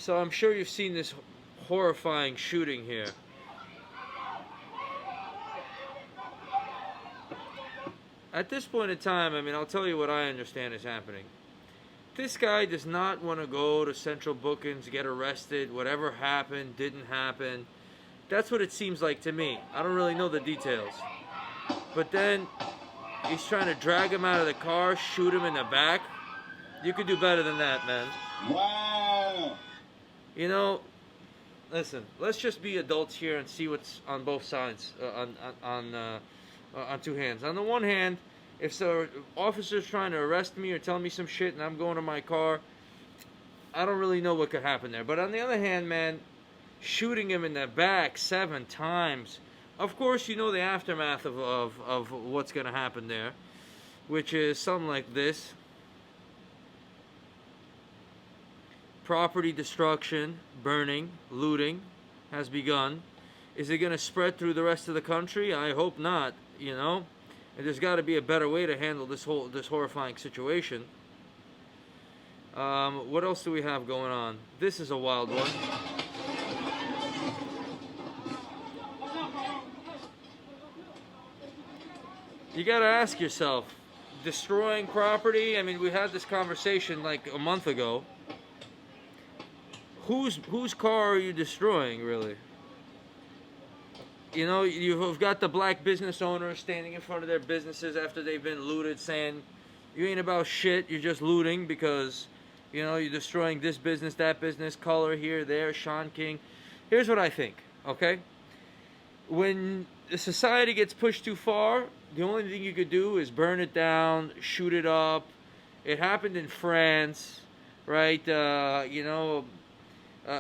So I'm sure you've seen this horrifying shooting here. At this point in time, I mean, I'll tell you what I understand is happening. This guy does not want to go to central bookings, get arrested, whatever happened, didn't happen. That's what it seems like to me. I don't really know the details. But then he's trying to drag him out of the car, shoot him in the back. You could do better than that, man. Wow. You know, listen, let's just be adults here and see what's on both sides, on two hands. On the one hand, if the officer's trying to arrest me or tell me some shit and I'm going to my car, I don't really know what could happen there. But on the other hand, man, shooting him in the back 7 times, of course you know the aftermath of what's going to happen there, which is something like this. Property destruction, burning, looting has begun. Is it going to spread through the rest of the country? I hope not, you know. And there's got to be a better way to handle this horrifying situation. What else do we have going on? This is a wild one. You got to ask yourself, destroying property? I mean, we had this conversation like a month ago. Whose car are you destroying, really? You know, you've got the black business owners standing in front of their businesses after they've been looted saying, you ain't about shit, you're just looting because, you know, you're destroying this business, that business, color here, there, Sean King. Here's what I think, okay? When the society gets pushed too far, the only thing you could do is burn it down, shoot it up. It happened in France, right?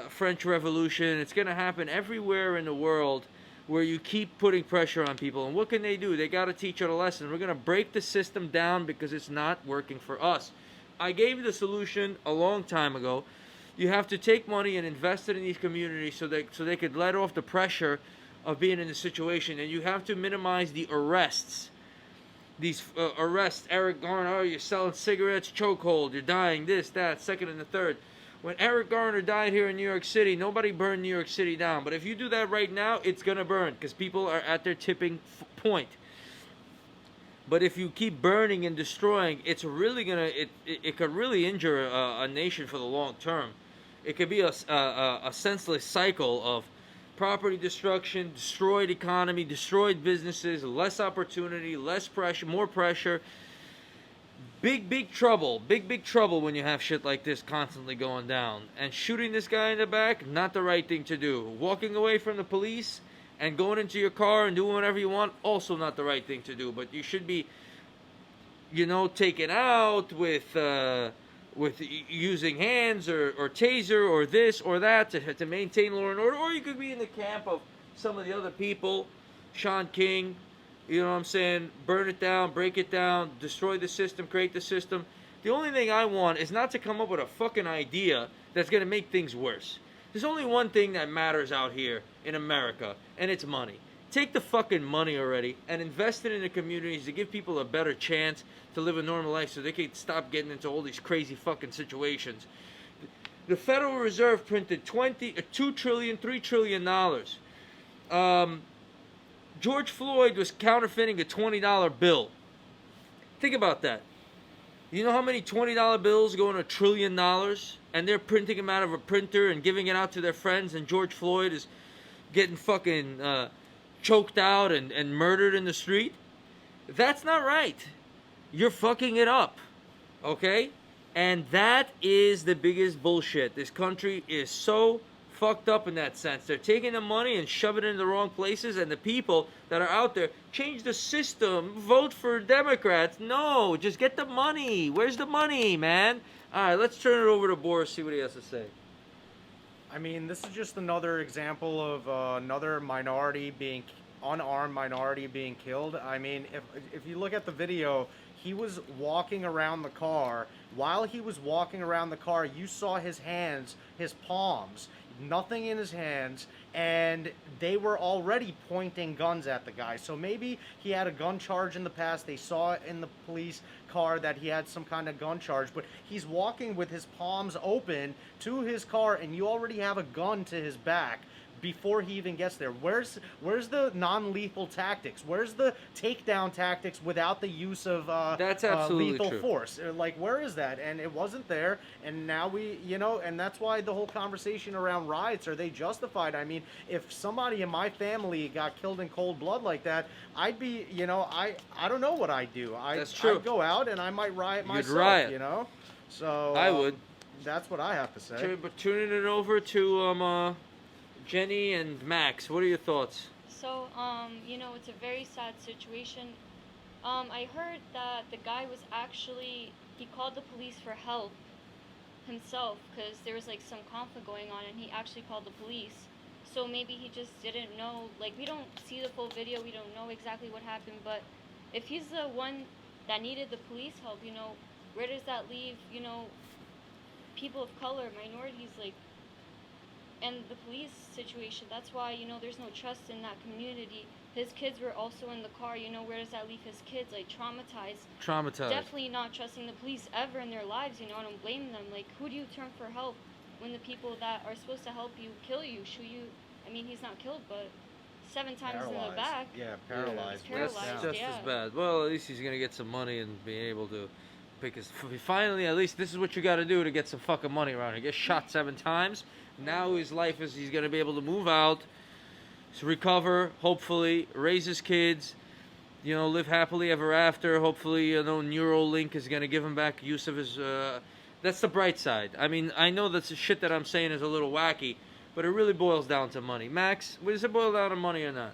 French Revolution. It's going to happen everywhere in the world where you keep putting pressure on people. And what can they do? They got to teach it a lesson. We're going to break the system down because it's not working for us. I gave you the solution a long time ago. You have to take money and invest it in these communities so they could let off the pressure of being in the situation. And you have to minimize the arrests. These arrests, Eric Garner, oh, you're selling cigarettes, chokehold, you're dying, this, that, second and the third. When Eric Garner died here in New York City, nobody burned New York City down. But if you do that right now, it's going to burn because people are at their tipping point. But if you keep burning and destroying, it's really going to, it could really injure a nation for the long term. It could be a senseless cycle of property destruction, destroyed economy, destroyed businesses, less opportunity, less pressure, more pressure. Big trouble when you have shit like this constantly going down. And shooting this guy in the back, not the right thing to do. Walking away from the police and going into your car and doing whatever you want, also not the right thing to do. But you should be, you know, taken out with using hands or taser or this or that to maintain law and order. Or you could be in the camp of some of the other people, Sean King. You know what I'm saying? Burn it down, break it down, destroy the system, create the system. The only thing I want is not to come up with a fucking idea that's going to make things worse. There's only one thing that matters out here in America, and it's money. Take the fucking money already and invest it in the communities to give people a better chance to live a normal life so they can stop getting into all these crazy fucking situations. The Federal Reserve printed $2 trillion, $3 trillion. George Floyd was counterfeiting a $20 bill. Think about that. You know how many $20 bills go in $1 trillion? And they're printing them out of a printer and giving it out to their friends, and George Floyd is getting fucking choked out and murdered in the street? That's not right. You're fucking it up. Okay? And that is the biggest bullshit. This country is so fucked up in that sense. They're taking the money and shoving it in the wrong places, and the people that are out there, change the system, vote for Democrats. No, just get the money. Where's the money, man? All right, let's turn it over to Boris, see what he has to say. I mean, this is just another example of another unarmed minority being killed. I mean, if you look at the video, he was walking around the car. While he was walking around the car, you saw his hands, his palms. nothing in his hands, and they were already pointing guns at the guy. So maybe he had a gun charge in the past. They saw it in the police car that he had some kind of gun charge, but he's walking with his palms open to his car, and you already have a gun to his back before he even gets there. Where's the non-lethal tactics? Where's the takedown tactics without the use of That's absolutely lethal true. force? Like, where is that? And it wasn't there. And now we, and that's why the whole conversation around riots, are they justified? I mean, if somebody in my family got killed in cold blood like that, I'd be, I don't know what I'd do. That's true. I'd go out and I might riot You'd myself. riot. So I would. That's what I have to say. But tuning it over to Jenny and Max, what are your thoughts? So, it's a very sad situation. I heard that the guy was actually, he called the police for help himself because there was like some conflict going on, and he actually called the police. So maybe he just didn't know, like, we don't see the full video, we don't know exactly what happened, but if he's the one that needed the police help, where does that leave, people of color, minorities, like, and the police situation? That's why, there's no trust in that community. His kids were also in the car, where does that leave his kids? Like, traumatized. Definitely not trusting the police ever in their lives, I don't blame them. Like, who do you turn for help when the people that are supposed to help you kill you, shoot you? I mean, he's not killed, but 7 times in the back. Yeah, paralyzed. Yeah, That's paralyzed, just yeah. as bad. Well, at least he's gonna get some money and be able to pick his. Finally, at least this is what you got to do to get some fucking money around here. Get shot 7 times. Now his life is, he's gonna be able to move out, recover, hopefully raise his kids, live happily ever after. Hopefully, Neuralink is gonna give him back use of his. That's the bright side. I mean, I know that the shit that I'm saying is a little wacky, but it really boils down to money. Max, does it boil down to money or not?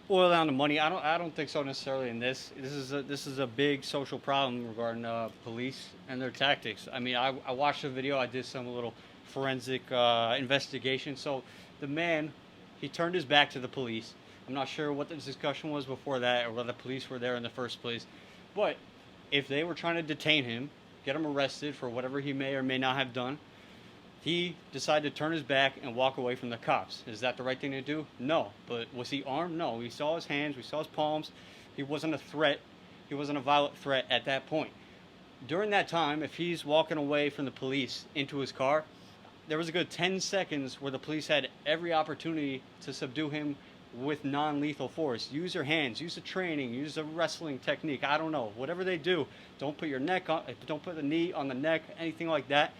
Boil down to money. I don't think so necessarily in this. This is a big social problem regarding police and their tactics. I mean, I watched the video. I did some little forensic investigation. So the man, he turned his back to the police. I'm not sure what the discussion was before that or whether the police were there in the first place. But if they were trying to detain him, get him arrested for whatever he may or may not have done, he decided to turn his back and walk away from the cops. Is that the right thing to do? No. But was he armed? No. We saw his hands. We saw his palms. He wasn't a threat. He wasn't a violent threat at that point. During that time, if he's walking away from the police into his car, there was a good 10 seconds where the police had every opportunity to subdue him with non-lethal force. Use your hands. Use the training. Use a wrestling technique. I don't know. Whatever they do, don't put your neck on. Don't put the knee on the neck. Anything like that.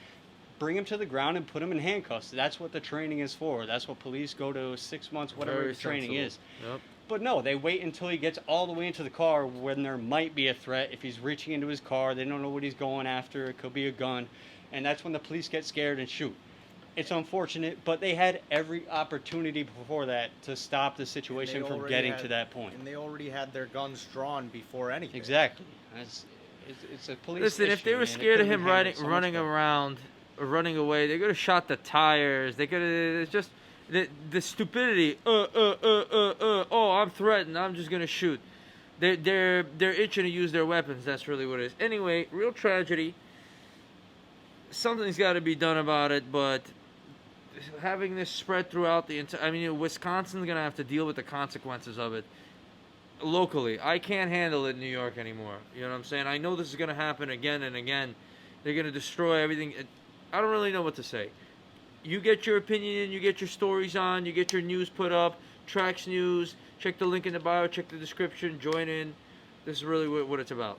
Bring him to the ground and put him in handcuffs. That's what the training is for. That's what police go to 6 months, whatever the training is. Yep. But no, they wait until he gets all the way into the car when there might be a threat. If he's reaching into his car, they don't know what he's going after. It could be a gun. And that's when the police get scared and shoot. It's unfortunate, but they had every opportunity before that to stop the situation from getting to that point. And they already had their guns drawn before anything. Exactly. It's a police Listen, issue, if they were man. It scared could of have him been handled so much running better. around, or running away, they could have shot the tires. They could have. It's just the stupidity. Oh, I'm threatened. I'm just gonna shoot. They're itching to use their weapons. That's really what it is. Anyway, real tragedy. Something's got to be done about it, but having this spread throughout the entire. I mean, Wisconsin's gonna have to deal with the consequences of it locally. I can't handle it in New York anymore. You know what I'm saying? I know this is gonna happen again and again. They're gonna destroy everything. I don't really know what to say. You get your opinion in, you get your stories on, you get your news put up. Trax News. Check the link in the bio. Check the description. Join in. This is really what it's about.